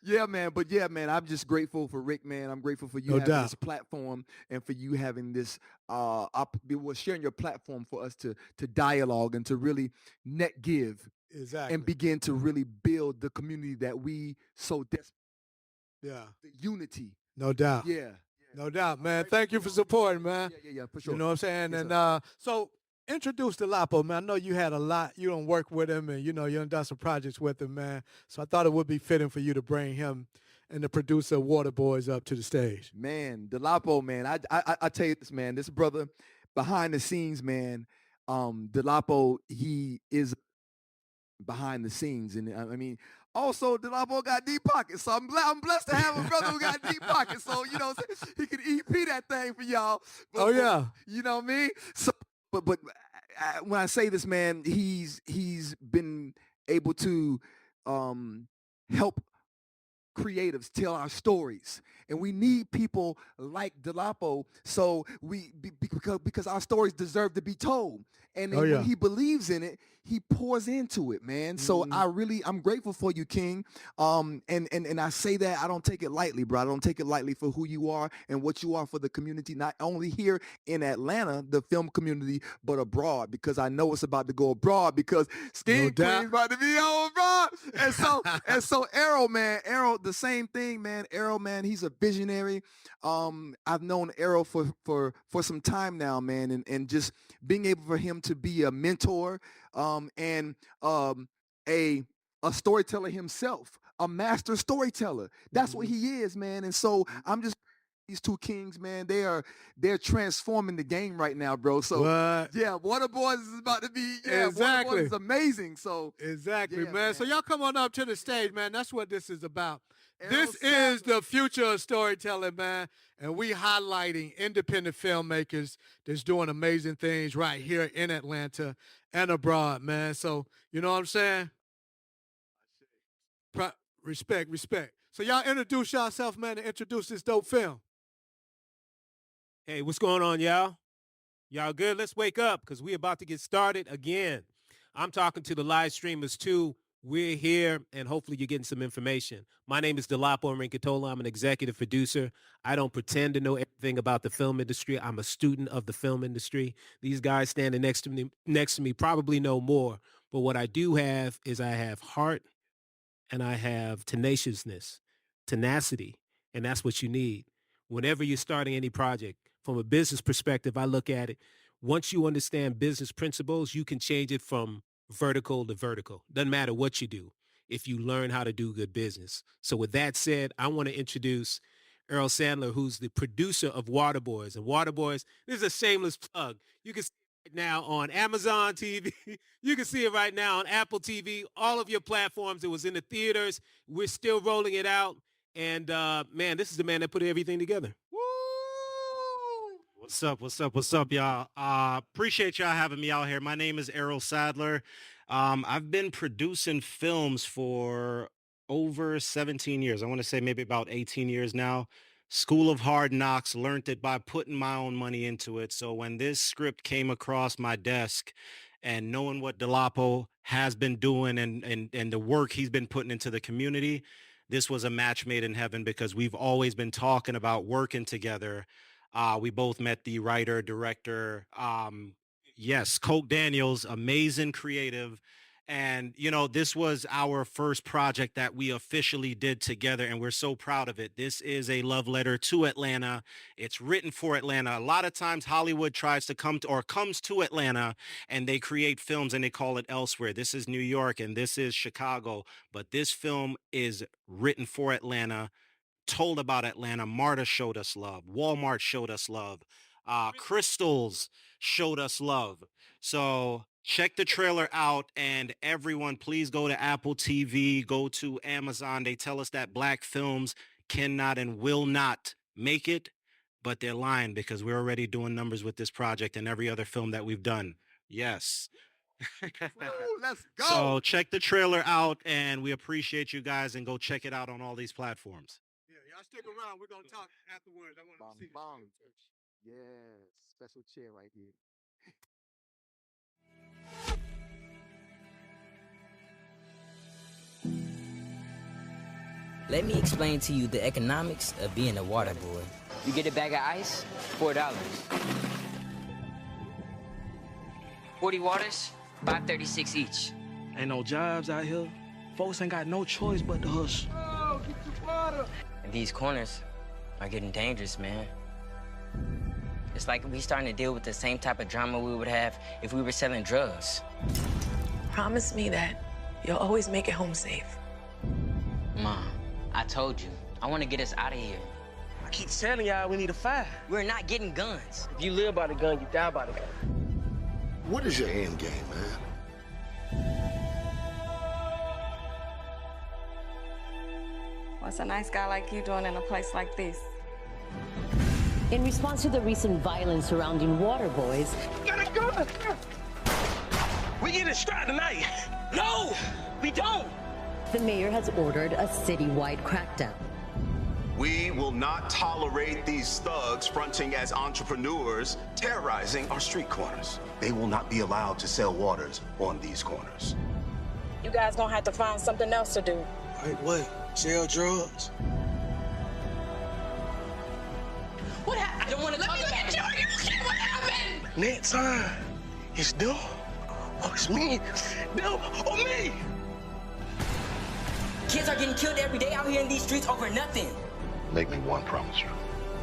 Yeah, man. But yeah, man, I'm just grateful for Rick, man. I'm grateful for you No having doubt. this platform and for you having this sharing your platform for us to dialogue and to really net give and Exactly. begin to really build the community that we so desperately Yeah. the unity. No doubt. Yeah. Yeah. No So doubt, I'm man. grateful Thank for you for y'all, man. supporting, man. Yeah, yeah, yeah, for You sure. know what I'm saying? Yes, And sir. so introduce the Lapo, man. I know you had a lot. You don't work with him, and you done done some projects with him, man. So I thought it would be fitting for you to bring him and the producer of Water Boys up to the stage. Man, Delapo, man. I tell you this, man. This brother behind the scenes, man. Delapo, he is behind the scenes, and I mean, also Delapo got deep pockets, so I'm blessed to have a brother who got deep pockets. So he can EP that thing for y'all. Oh But yeah. you know what I mean? So, but when I say this, man, he's been able to um help creatives tell our stories, and we need people like Delapo, so because our stories deserve to be told. And Oh then when yeah. he believes in it, he pours into it, man. So Mhm. I'm grateful for you, King. And I say that I don't take it lightly, bro. I don't take it lightly for who you are and what you are for the community, not only here in Atlanta, the film community, but abroad, because I know it's about to go abroad, because No Scheme doubt. Queen's about to be on abroad. And so Arrow, man, Arrow, the same thing, man. Arrow, man, he's a visionary. I've known Arrow for some time now, man, and just being able for him to be a mentor, and a storyteller himself, a master storyteller. That's what Mhm. he is, man. And so I'm just these two kings, man. They're transforming the game right now, bro. So What? yeah, Water Boys is about to be, yeah, Water Boys is Exactly. amazing. So Exactly, yeah, man. So man. y'all come on up to the stage, man. That's what this is about. Errol This is Sadler. the future of storytelling, man. And we highlighting independent filmmakers that's doing amazing things right here in Atlanta and abroad, man. So, you know what I'm saying? Pro- respect, respect. So y'all introduce yourself, man, and introduce this dope film. Hey, what's going on, y'all? Y'all good? Let's wake up because we about to get started again. I'm talking to the live streamers too. We're here, and hopefully you're getting some information. My name is Delapo Rinkatola. I'm an executive producer. I don't pretend to know everything about the film industry. I'm a student of the film industry. These guys standing next to me probably know more. But what I do have is I have heart and I have tenacity, and that's what you need. Whenever you're starting any project, from a business perspective, I look at it. Once you understand business principles, you can change it from vertical to vertical. Doesn't matter what you do if you learn how to do good business. So, with that said, I want to introduce Earl Sandler, who's the producer of Water Boys. And Water Boys, this is a shameless plug. You can see it right now on Amazon TV. You can see it right now on Apple TV, all of your platforms. It was in the theaters. We're still rolling it out. And man, this is the man that put everything together. Woo! What's up? What's up? What's up, y'all? Appreciate y'all having me out here. My name is Errol Sadler. I've been producing films for over 17 years. I want to say maybe about 18 years now. School of Hard Knocks, learned it by putting my own money into it. So when this script came across my desk and knowing what Delapo has been doing and the work he's been putting into the community, this was a match made in heaven because we've always been talking about working together. We both met the writer, director. Yes, Coke Daniels, amazing creative. And, this was our first project that we officially did together, and we're so proud of it. This is a love letter to Atlanta. It's written for Atlanta. A lot of times Hollywood tries to come to or comes to Atlanta and they create films and they call it elsewhere. This is New York and this is Chicago, but this film is written for Atlanta, told about Atlanta. Marta showed us love. Walmart showed us love. Crystals showed us love. So check the trailer out, and everyone, please go to Apple TV, go to Amazon. They tell us that black films cannot and will not make it, but they're lying because we're already doing numbers with this project and every other film that we've done. Yes. Woo, let's go. So check the trailer out, and we appreciate you guys, and go check it out on all these platforms. Yeah, y'all stick around. We're gonna talk afterwards. I want Bong to see this bong. film first. Yes, special chair right here. Let me explain to you the economics of being a water boy. You get a bag of ice, $4. 40 waters, $5.36 each. Ain't no jobs out here. Folks ain't got no choice but to hustle. Oh, get your water. And these corners are getting dangerous, man. It's like we starting to deal with the same type of drama we would have if we were selling drugs. Promise me that you'll always make it home safe. Mom, I told you, I want to get us out of here. I keep telling y'all we need a fire. We're not getting guns. If you live by the gun, you die by the gun. What is your end game, man? What's a nice guy like you doing in a place like this? In response to the recent violence surrounding Water Boyz, Got a gun! We get it straight tonight. No, we don't. the mayor has ordered a citywide crackdown. We will not tolerate these thugs fronting as entrepreneurs, terrorizing our street corners. They will not be allowed to sell waters on these corners. You guys gonna have to find something else to do. Wait, what? Sell drugs? What happened? I don't want to talk about it. What happened? Next time, it's them or it's me. Them or me. Kids are getting killed every day out here in these streets over nothing. Make me one promise, Drew.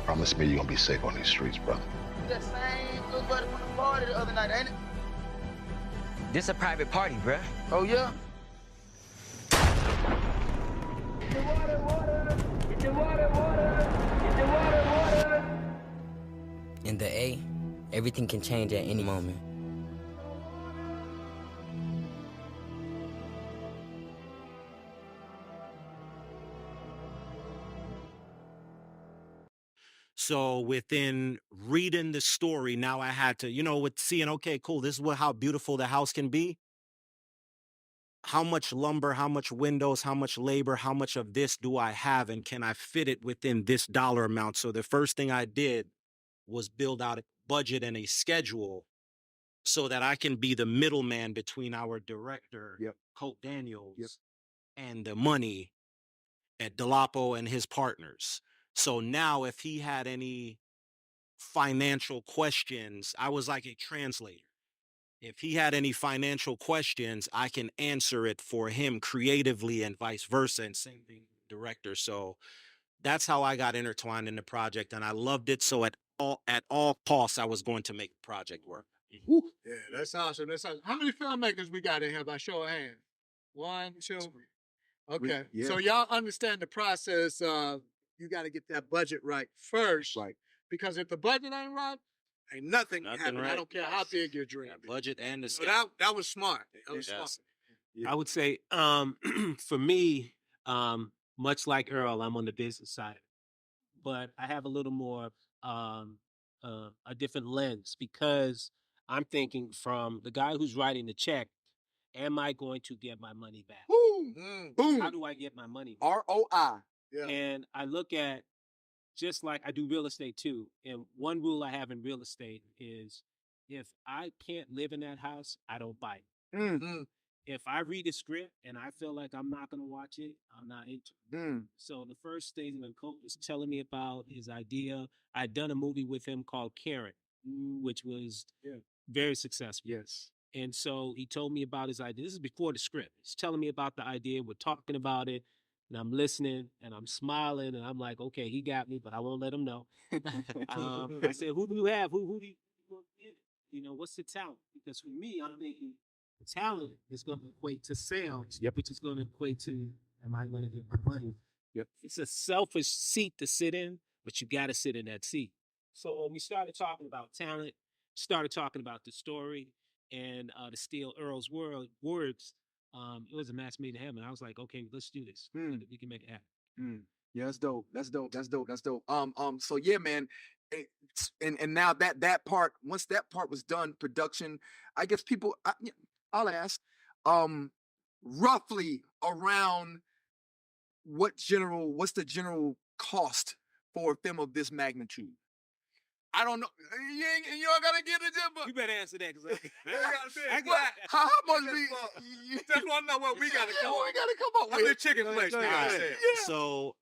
Promise me you're gonna be safe on these streets, brother. That same little buddy from the party the other night, ain't it? This a private party, bruh. Oh, yeah? In the A, everything can change at any moment. So within reading the story, now I had to, with seeing, okay, cool, this is how beautiful the house can be. How much lumber, how much windows, how much labor, how much of this do I have, and can I fit it within this dollar amount? So the first thing I did was build out a budget and a schedule so that I can be the middleman between our director, Colt Daniels, and the money at Delapo and his partners. So now if he had any financial questions, I was like a translator. If he had any financial questions, I can answer it for him creatively and vice versa, and same thing director. So that's how I got intertwined in the project, and I loved it. So at all costs, I was going to make the project work. Yeah, that's awesome. That's awesome. How many filmmakers we got in here by show of hands? 1, 2. Okay. So y'all understand the process of you got to get that budget right first. Right. Because if the budget ain't right, ain't nothing happening. Right. I don't care how big your dream is. Budget and the So that was smart. That was smart. I would say, for me, much like Earl, I'm on the business side, but I have a little more a different lens because I'm thinking from the guy who's writing the check. Am I going to get my money back? Boom. How do I get my money back? ROI. Yeah. And I look at, just like I do real estate too. And one rule I have in real estate is if I can't live in that house, I don't buy it. If I read a script and I feel like I'm not going to watch it, I'm not into it. So the first thing when Colt was telling me about his idea, I'd done a movie with him called Karen, which was very successful. Yes. And so he told me about his idea. This is before the script. He's telling me about the idea. We're talking about it. And I'm listening and I'm smiling. And I'm like, okay, he got me, but I won't let him know. I said, who do you have? Who do you get? What's the talent? Because for me, I'm thinking talent is going to equate to sales, which is going to equate to, am I going to get my money? It's a selfish seat to sit in, but you got to sit in that seat. So when we started talking about talent, started talking about the story, and to steal Earl's words, it was a match made in heaven. I was like, okay, let's do this. We can make it happen. Yeah, that's dope. That's dope. So yeah, man. And now that part, once that part was done, production, I guess I'll ask, roughly around what's the general cost for a film of this magnitude? I don't know. You ain't gotta get it, but You better answer that, because how much we just want to know what we gotta come up with. The chicken flesh. All right. So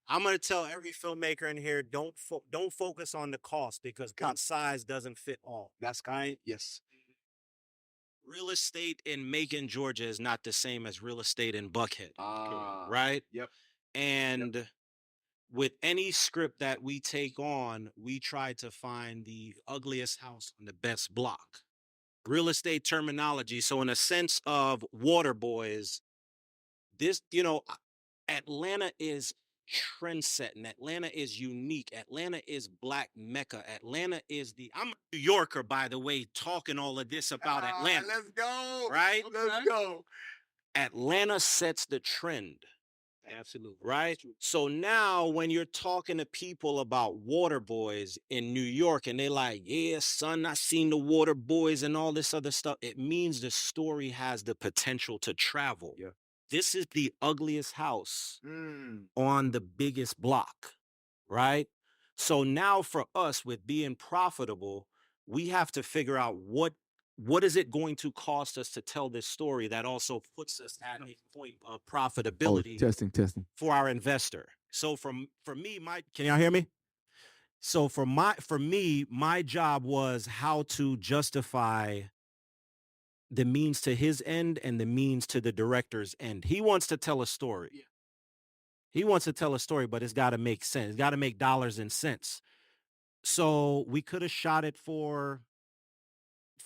I'm gonna tell every filmmaker in here, don't focus on the cost, because one size doesn't fit all. That's kind. Yes. Real estate in Macon, Georgia is not the same as real estate in Buckhead. Right? Yep. And with any script that we take on, we try to find the ugliest house on the best block. Real estate terminology. So in a sense of Water Boyz, this, Atlanta is trend setting. Atlanta is unique. Atlanta is Black Mecca. Atlanta is I'm a New Yorker, by the way, talking all of this about Atlanta. Let's go. Right? Let's go. Atlanta sets the trend. Absolutely. Right? So now when you're talking to people about Water Boyz in New York and they're like, yeah, son, I seen the Water Boyz and all this other stuff, it means the story has the potential to travel. Yeah. This is the ugliest house on the biggest block, right? So now for us, with being profitable, we have to figure out what is it going to cost us to tell this story that also puts us at a point of profitability Testing. for our investor. So for me, can y'all hear me? So for me, my job was how to justify the means to his end and the means to the director's end. He wants to tell a story. Yeah. He wants to tell a story, but it's got to make sense. It's got to make dollars and cents. So we could have shot it for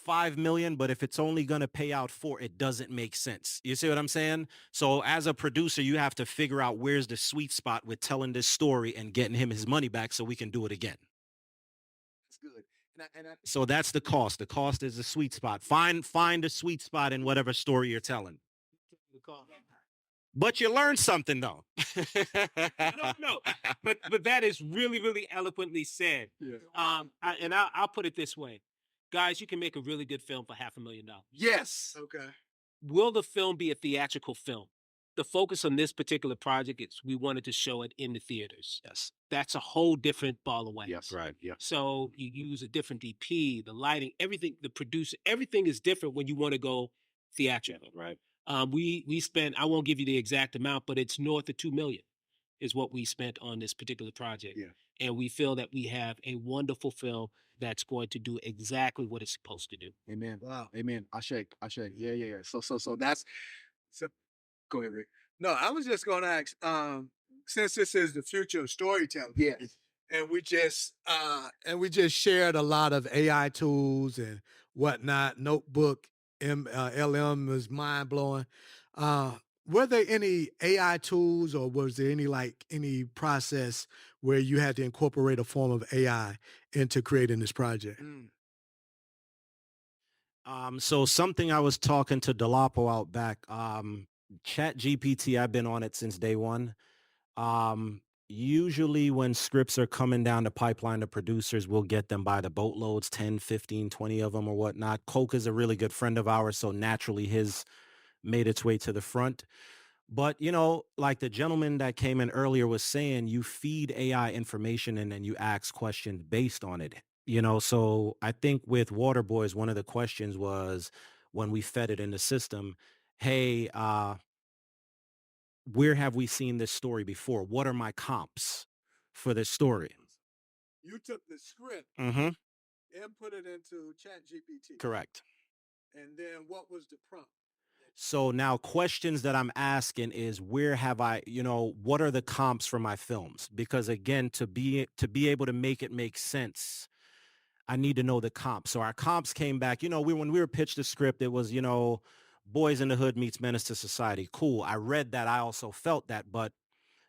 $5 million, but if it's only going to pay out $4 million, it doesn't make sense. You see what I'm saying? So as a producer, you have to figure out where's the sweet spot with telling this story and getting him his money back so we can do it again. That's good. So that's the cost. The cost is the sweet spot. Find a sweet spot in whatever story you're telling. But you learn something, though. I don't know, but that is really, really eloquently said. Yeah. I'll put it this way, guys. You can make a really good film for $500,000. Yes. Okay. Will the film be a theatrical film? The focus on this particular project is we wanted to show it in the theaters. Yes. That's a whole different ball of wax. Yes. Right. Yeah. So you use a different DP, the lighting, everything, the producer, everything is different when you want to go theatrical. Right. We spent, I won't give you the exact amount, but it's north of $2 million is what we spent on this particular project. Yeah. And we feel that we have a wonderful film that's going to do exactly what it's supposed to do. Amen. Wow. Amen. I shake. Yeah. So that's. Go ahead, Rick. No, I was just going to ask. Since this is the future of storytelling. Yes. And we just shared a lot of AI tools and whatnot. Notebook, LM was mind blowing. Were there any AI tools, or was there any process where you had to incorporate a form of AI into creating this project? So something I was talking to Delapo out back. Chat GPT, I've been on it since day one. Usually when scripts are coming down the pipeline, the producers will get them by the boatloads, 10, 15, 20 of them or whatnot. Coke is a really good friend of ours, so naturally his made its way to the front. But, like the gentleman that came in earlier was saying, you feed AI information and then you ask questions based on it. So I think with Water Boyz, one of the questions was when we fed it in the system, hey, where have we seen this story before? What are my comps for this story? You took the script Mm-hmm. and put it into ChatGPT. Correct. And then what was the prompt? So now questions that I'm asking is where have I, what are the comps for my films? Because again, to be able to make it make sense, I need to know the comps. So our comps came back, when we were pitched the script, it was, Boys in the Hood meets Menace to Society. Cool. I read that. I also felt that. But,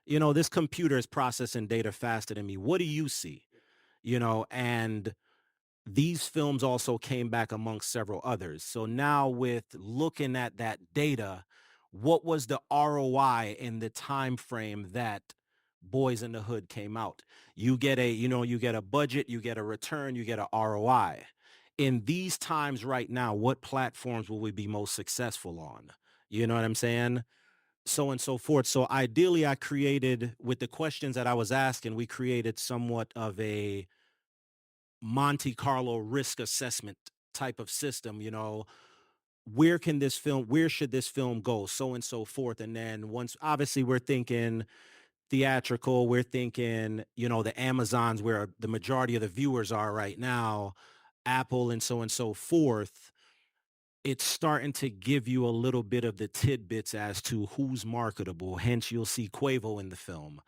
this computer is processing data faster than me. What do you see? And these films also came back amongst several others. So now with looking at that data, what was the ROI in the time frame that Boys in the Hood came out? You get a budget, you get a return, you get a ROI. In these times right now, what platforms will we be most successful on? You know what I'm saying? So and so forth. So ideally, I created, with the questions that I was asking, we created somewhat of a Monte Carlo risk assessment type of system, where should this film go, so and so forth. And then once, obviously, we're thinking theatrical, we're thinking, the Amazons where the majority of the viewers are right now, Apple and so forth. It's starting to give you a little bit of the tidbits as to who's marketable. Hence, you'll see Quavo in the film.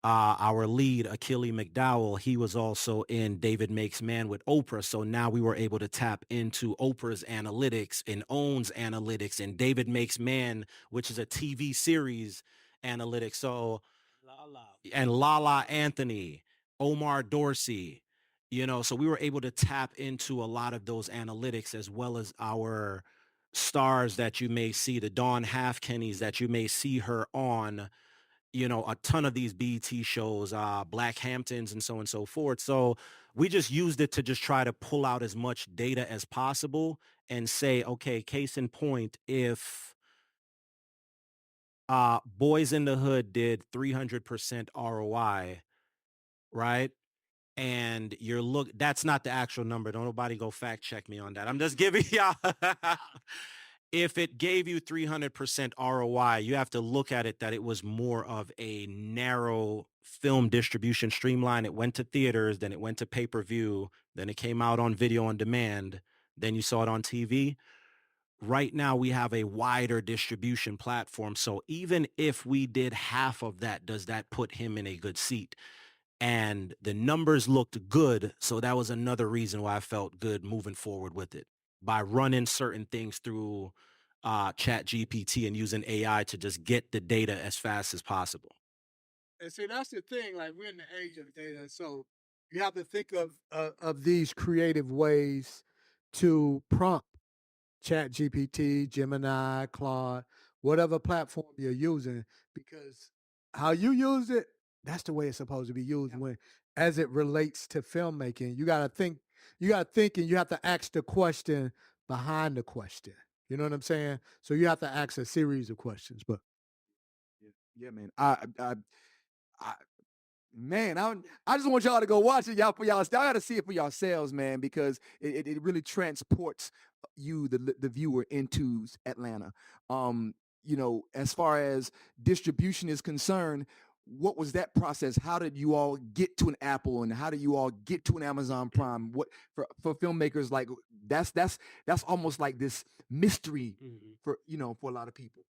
Our lead, Achille McDowell, he was also in David Makes Man with Oprah. So now we were able to tap into Oprah's analytics and OWN's analytics and David Makes Man, which is a TV series analytics. So, and Lala Anthony, Omar Dorsey, so we were able to tap into a lot of those analytics, as well as our stars that you may see, the Dawn Halfkennys that you may see her on, a ton of these BET shows, Black Hamptons and so forth. So we just used it to just try to pull out as much data as possible and say, okay, case in point, if Boys in the Hood did 300% ROI, right? And that's not the actual number. Don't nobody go fact check me on that. I'm just giving y'all. If it gave you 300% ROI, you have to look at it that it was more of a narrow film distribution streamline. It went to theaters, then it went to pay-per-view, then it came out on video on demand, then you saw it on TV. Right now, we have a wider distribution platform. So even if we did half of that, does that put him in a good seat? And the numbers looked good. So that was another reason why I felt good moving forward with it, by running certain things through Chat GPT and using AI to just get the data as fast as possible. And see, that's the thing. Like, we're in the age of data, so you have to think of these creative ways to prompt Chat GPT, Gemini, Claude, whatever platform you're using, because how you use it, that's the way it's supposed to be used. When, as it relates to filmmaking, you got to think, and you have to ask the question behind the question. You know what I'm saying? So you have to ask a series of questions. But yeah, man. Man, I just want y'all to go watch it, y'all, for y'all. Y'all got to see it for yourselves, man, because it really transports you, the viewer, into Atlanta. As far as distribution is concerned, what was that process? How did you all get to an Apple, and how did you all get to an Amazon Prime? What for filmmakers, like that's almost like this mystery for a lot of people.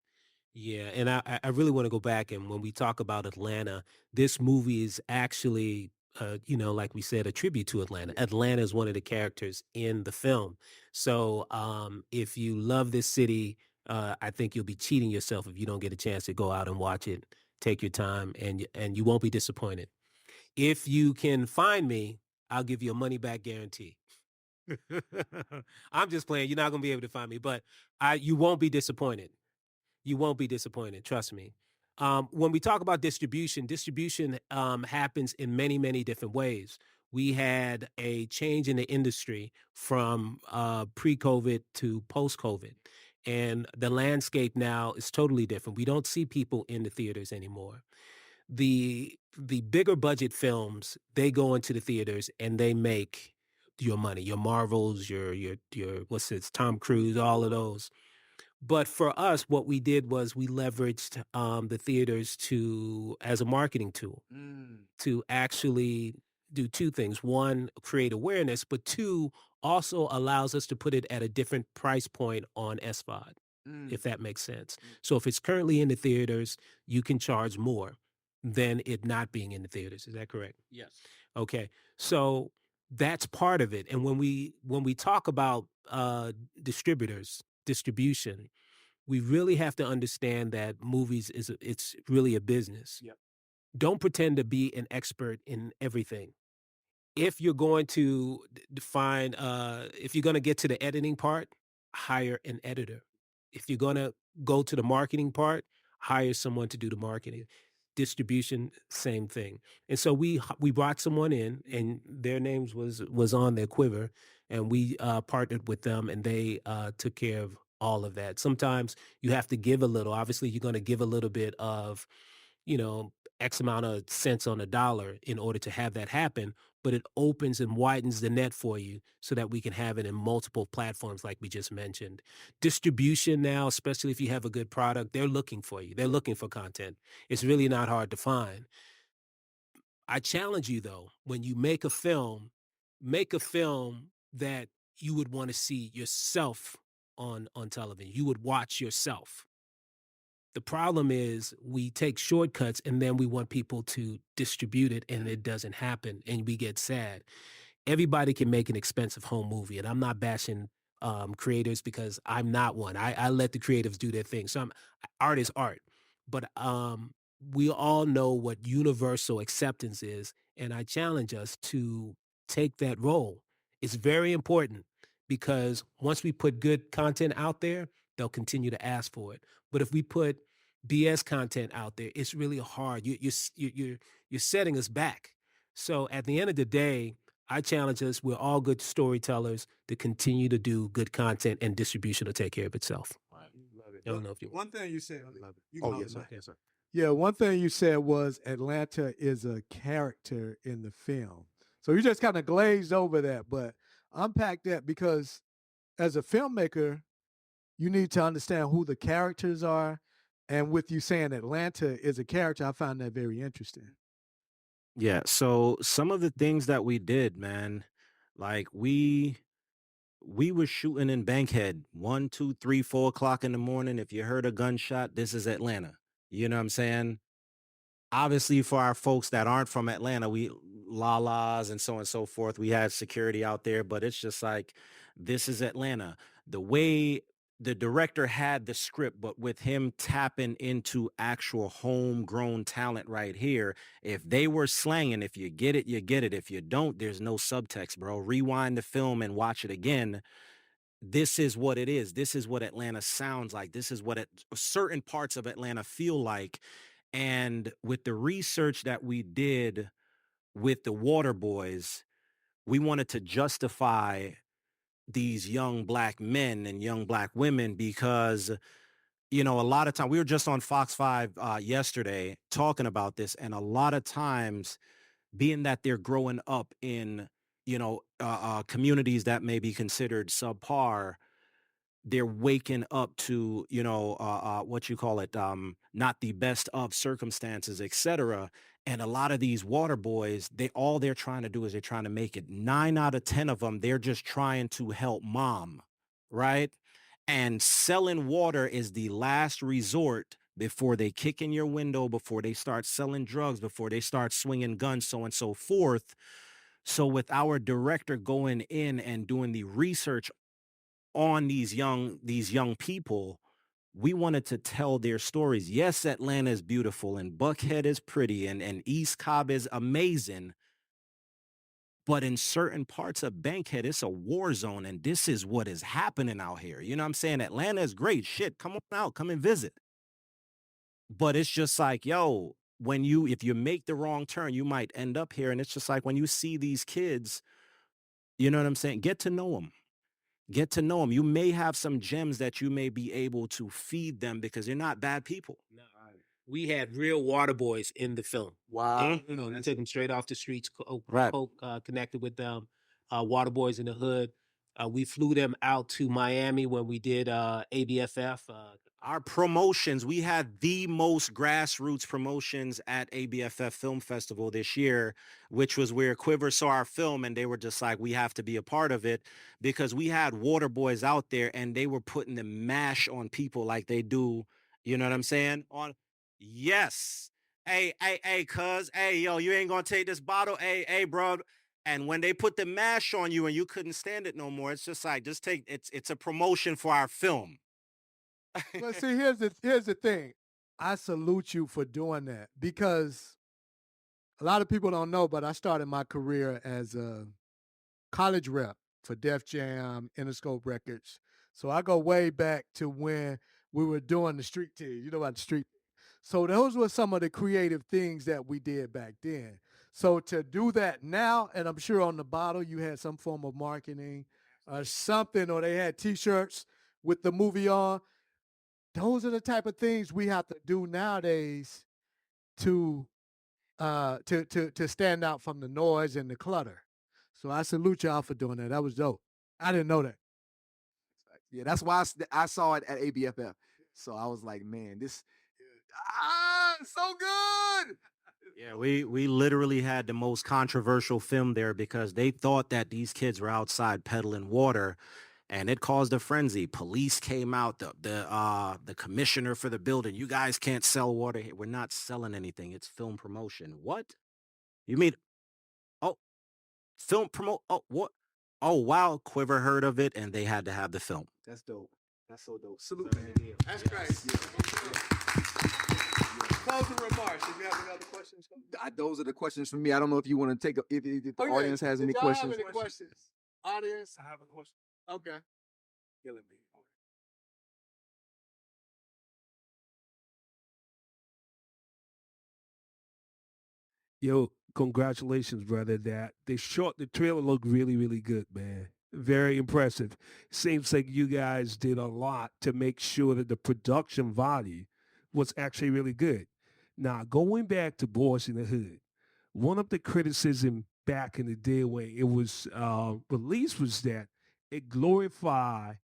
Yeah, and I really want to go back, and when we talk about Atlanta, this movie is actually, like we said, a tribute to Atlanta. Atlanta is one of the characters in the film. So if you love this city, I think you'll be cheating yourself if you don't get a chance to go out and watch it. Take your time, and you won't be disappointed. If you can find me, I'll give you a money back guarantee. I'm just playing. You're not going to be able to find me, but you won't be disappointed. You won't be disappointed. Trust me. When we talk about distribution happens in many, many different ways. We had a change in the industry from pre-COVID to post-COVID. And the landscape now is totally different. We don't see people in the theaters anymore. The bigger budget films, they go into the theaters and they make your money, your Marvels, your Tom Cruise, all of those. But for us, what we did was we leveraged the theaters as a marketing tool to actually do two things. One, create awareness, but two, also allows us to put it at a different price point on SVOD, if that makes sense. So if it's currently in the theaters, you can charge more than it not being in the theaters. Is that correct? Yes. Okay. So that's part of it. And when we talk about distribution, we really have to understand that movies it's really a business. Yep. Don't pretend to be an expert in everything. If you're going to if you're going to get to the editing part, hire an editor. If you're going to go to the marketing part, hire someone to do the marketing. Distribution, same thing. And so we brought someone in, and their names was on their quiver, and we partnered with them, and they took care of all of that. Sometimes you have to give a little. Obviously, you're going to give a little bit of, X amount of cents on a dollar in order to have that happen. but it opens and widens the net for you so that we can have it in multiple platforms like we just mentioned. Distribution now, especially if you have a good product, they're looking for you. They're looking for content. It's really not hard to find. I challenge you, though, when you make a film that you would want to see yourself on television. You would watch yourself. The problem is we take shortcuts and then we want people to distribute it and it doesn't happen and we get sad. Everybody can make an expensive home movie, and I'm not bashing creators because I'm not one. I let the creatives do their thing. So art is art. But we all know what universal acceptance is, and I challenge us to take that role. It's very important because once we put good content out there, they'll continue to ask for it. But if we put BS content out there, it's really hard. You're setting us back. So at the end of the day, I challenge us. We're all good storytellers to continue to do good content, and distribution will take care of itself. Love it. I don't know if you. One thing you said. Love it. You Oh, go, yes, sir. Mike. Yes, sir. Yeah, one thing you said was Atlanta is a character in the film. So you just kind of glazed over that, but unpack that because as a filmmaker, you need to understand who the characters are. And with you saying Atlanta is a character, I find that very interesting. Yeah. So some of the things that we did, man, like we were shooting in Bankhead 1, 2, 3, 4 o'clock in the morning. If you heard a gunshot, this is Atlanta. You know what I'm saying? Obviously, for our folks that aren't from Atlanta, we lalas and so on and so forth. We had security out there, but it's just like, this is Atlanta. The way the director had the script, but with him tapping into actual homegrown talent right here, if they were slanging, if you get it, you get it. If you don't, there's no subtext, bro. Rewind the film and watch it again. This is what it is. This is what Atlanta sounds like. This is what certain parts of Atlanta feel like. And with the research that we did with the Water Boyz, we wanted to justify these young Black men and young Black women because, you know, a lot of time we were just on Fox 5 yesterday talking about this. And a lot of times, being that they're growing up in, you know, communities that may be considered subpar, they're waking up to, you know, what you call it, not the best of circumstances, etc. And a lot of these Water Boyz, all they're trying to do is they're trying to make it. 9 out of 10 of them, they're just trying to help mom, right? And selling water is the last resort before they kick in your window, before they start selling drugs, before they start swinging guns, so on and so forth. So with our director going in and doing the research on these young people, we wanted to tell their stories. Yes, Atlanta is beautiful and Buckhead is pretty and East Cobb is amazing. But in certain parts of Bankhead, it's a war zone, and this is what is happening out here. You know what I'm saying? Atlanta is great. Shit, come on out, come and visit. But it's just like, yo, if you make the wrong turn, you might end up here. And it's just like when you see these kids, you know what I'm saying? Get to know them. Get to know them. You may have some gems that you may be able to feed them because they're not bad people. No, we had real Water Boyz in the film. Wow. You know, you took them straight off the streets, Right. connected with them, Water Boyz in the hood. We flew them out to Miami when we did ABFF. Our promotions, we had the most grassroots promotions at ABFF Film Festival this year, which was where Quiver saw our film and they were just like, we have to be a part of it because we had Water Boyz out there and they were putting the mash on people like they do. You know what I'm saying? Yes. Hey, cuz, hey, yo, you ain't gonna take this bottle. Hey, bro. And when they put the mash on you and you couldn't stand it no more, it's just like, it's a promotion for our film. Well, see, here's the thing. I salute you for doing that because a lot of people don't know, but I started my career as a college rep for Def Jam, Interscope Records. So I go way back to when we were doing the street team. You know about the street. So those were some of the creative things that we did back then. So to do that now, and I'm sure on the bottle you had some form of marketing or something, or they had T-shirts with the movie on. Those are the type of things we have to do nowadays to to stand out from the noise and the clutter. So I salute y'all for doing that. That was dope. I didn't know that. Yeah, that's why I saw it at ABFF. So I was like, man, this so good. Yeah, we literally had the most controversial film there because they thought that these kids were outside peddling water, and it caused a frenzy. Police came out, the commissioner for the building. You guys can't sell water here. We're not selling anything. It's film promotion. What? You mean? Oh, film promote? Oh, what? Oh, wow. Quiver heard of it, and they had to have the film. That's dope. That's so dope. Salute, man. That's great. Closing remarks. If you have any other questions, Those are the questions for me. I don't know if you want to take if the audience has any questions. Have any questions? Audience, I have a question. okay. Killing me. Yo, congratulations, brother. That the trailer looked really, really good, man. Very impressive. Seems like you guys did a lot to make sure that the production value was actually really good. Now, going back to Boys in the Hood, one of the criticism back in the day when it was released was that it glorified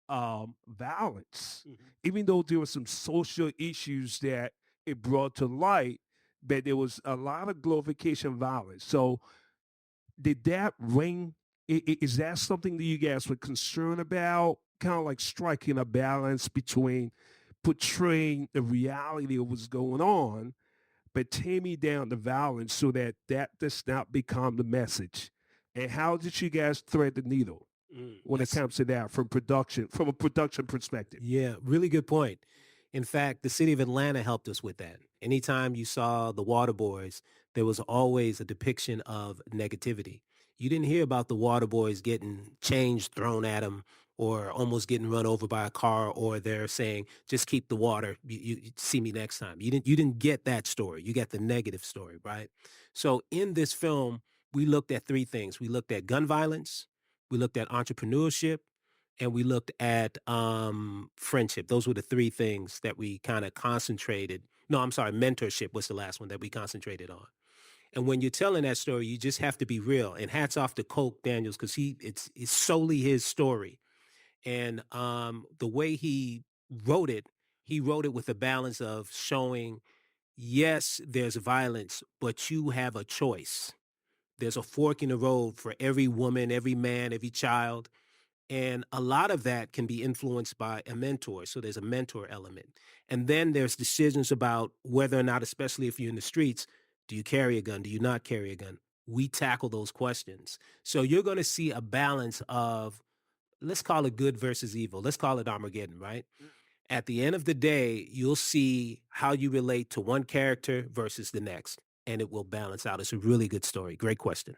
violence, even though there were some social issues that it brought to light, but there was a lot of glorification of violence. So did that ring? Is that something that you guys were concerned about? Kind of like striking a balance between portraying the reality of what's going on, but taming down the violence so that does not become the message. And how did you guys thread the needle when it comes to that from a production perspective? Yeah, really good point. In fact, the city of Atlanta helped us with that. Anytime you saw the Water Boys, there was always a depiction of negativity. You didn't hear about the Water Boys getting change thrown at them or almost getting run over by a car, or they're saying, just keep the water. You see me next time. You didn't get that story. You got the negative story, right? So in this film, we looked at three things. We looked at gun violence, we looked at entrepreneurship, and we looked at friendship. Those were the three things that we kind of concentrated. No, I'm sorry, mentorship was the last one that we concentrated on. And when you're telling that story, you just have to be real. And hats off to Coke Daniels, because it's solely his story. And the way he wrote it with a balance of showing, yes, there's violence, but you have a choice. There's a fork in the road for every woman, every man, every child. And a lot of that can be influenced by a mentor. So there's a mentor element. And then there's decisions about whether or not, especially if you're in the streets, do you carry a gun? Do you not carry a gun? We tackle those questions. So you're going to see a balance of, let's call it good versus evil. Let's call it Armageddon, right? At the end of the day, you'll see how you relate to one character versus the next, and it will balance out. It's a really good story. Great question.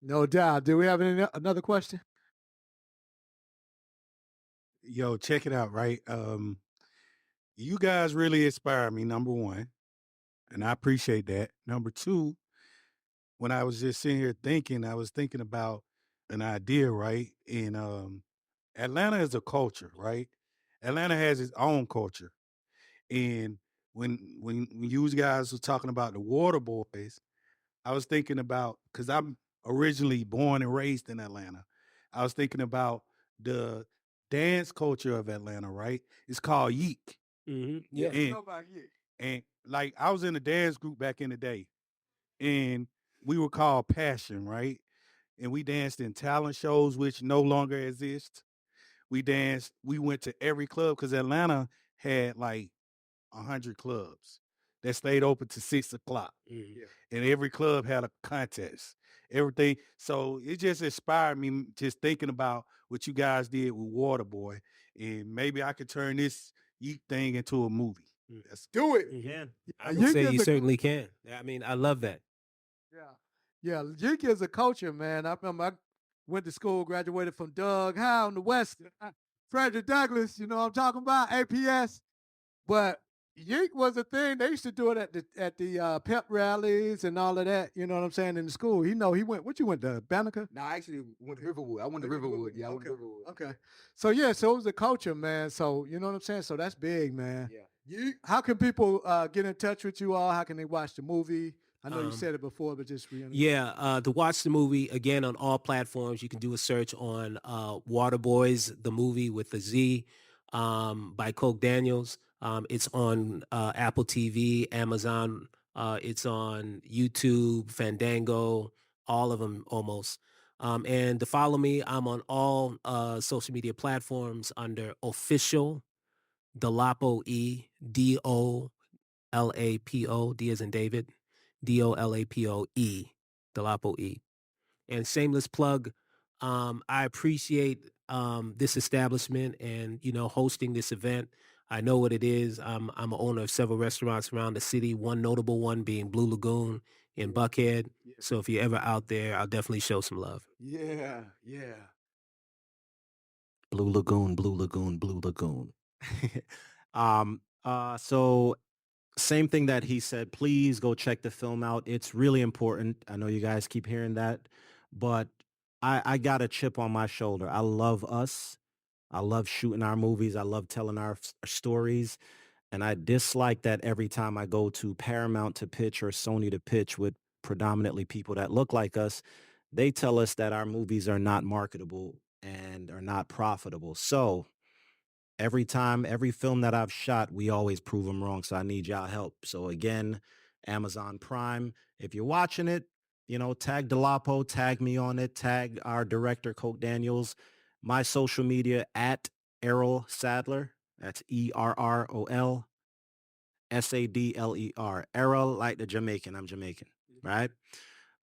No doubt. Do we have another question? Yo, check it out, right? You guys really inspire me, number one, and I appreciate that. Number two, when I was just sitting here thinking, I was thinking about an idea, right? And Atlanta is a culture, right? Atlanta has its own culture. And when you guys were talking about the Water Boys, I was thinking about, because I'm originally born and raised in Atlanta. I was thinking about the dance culture of Atlanta, right? It's called Yeek. Yeah. And like I was in a dance group back in the day, and we were called Passion, right? And we danced in talent shows, which no longer exist. We went to every club because Atlanta had like 100 clubs that stayed open to 6 o'clock. And every club had a contest, everything. So it just inspired me just thinking about what you guys did with Waterboy. And maybe I could turn this Yeek thing into a movie. Let's do it. Yeah. I would say you certainly can. I mean, I love that. Yeah, Yeek is a culture, man. I remember I went to school, graduated from Doug Howe in the West, Frederick Douglass, you know what I'm talking about, APS. But Yeek was a thing. They used to do it at the pep rallies and all of that, you know what I'm saying, in the school. He went, what you went to, Banneker? No, I actually went to Riverwood. I went to Riverwood. Yeah, I went to Riverwood. Okay. So it was a culture, man. So, you know what I'm saying? So that's big, man. Yeah. How can people get in touch with you all? How can they watch the movie? I know you said it before, but just reiterate. Yeah, to watch the movie, again, on all platforms, you can do a search on Water Boyz, the movie with the Z, by Coke Daniels. It's on Apple TV, Amazon. It's on YouTube, Fandango, all of them almost. And to follow me, I'm on all social media platforms under official Dolapo E, Dolapo, D as in David, Dolapo E, Dolapo E. And shameless plug, I appreciate this establishment and, hosting this event. I know what it is. I'm an owner of several restaurants around the city, one notable one being Blue Lagoon in Buckhead. So if you're ever out there, I'll definitely show some love. Yeah. Blue Lagoon, Blue Lagoon, Blue Lagoon. So same thing that he said, please go check the film out. It's really important. I know you guys keep hearing that, but I got a chip on my shoulder. I love us. I love shooting our movies. I love telling our stories. And I dislike that every time I go to Paramount to pitch or Sony to pitch with predominantly people that look like us, they tell us that our movies are not marketable and are not profitable. So every time, every film that I've shot, we always prove them wrong. So I need y'all help. So again, Amazon Prime, if you're watching it, tag Dolapo, tag me on it, tag our director, Coke Daniels, my social media at Errol Sadler. That's ERROLSADLER. Errol, like the Jamaican. I'm Jamaican, right?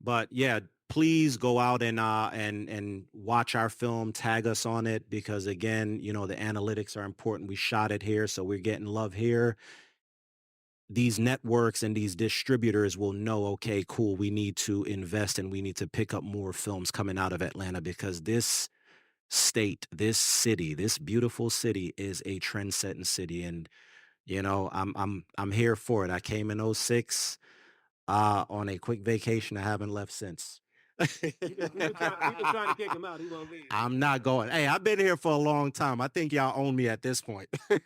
But yeah, please go out and watch our film, tag us on it, because again, the analytics are important. We shot it here, so we're getting love here. These networks and these distributors will know, okay, cool, we need to invest and we need to pick up more films coming out of Atlanta, because this state, this city, this beautiful city is a trend-setting city. And I'm here for it. I came in 06 on a quick vacation. I haven't left since. We've been trying to kick him out. He won't leave. I'm not going. Hey, I've been here for a long time. I think y'all own me at this point. Y'all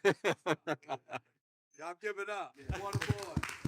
give it up. Water Boyz.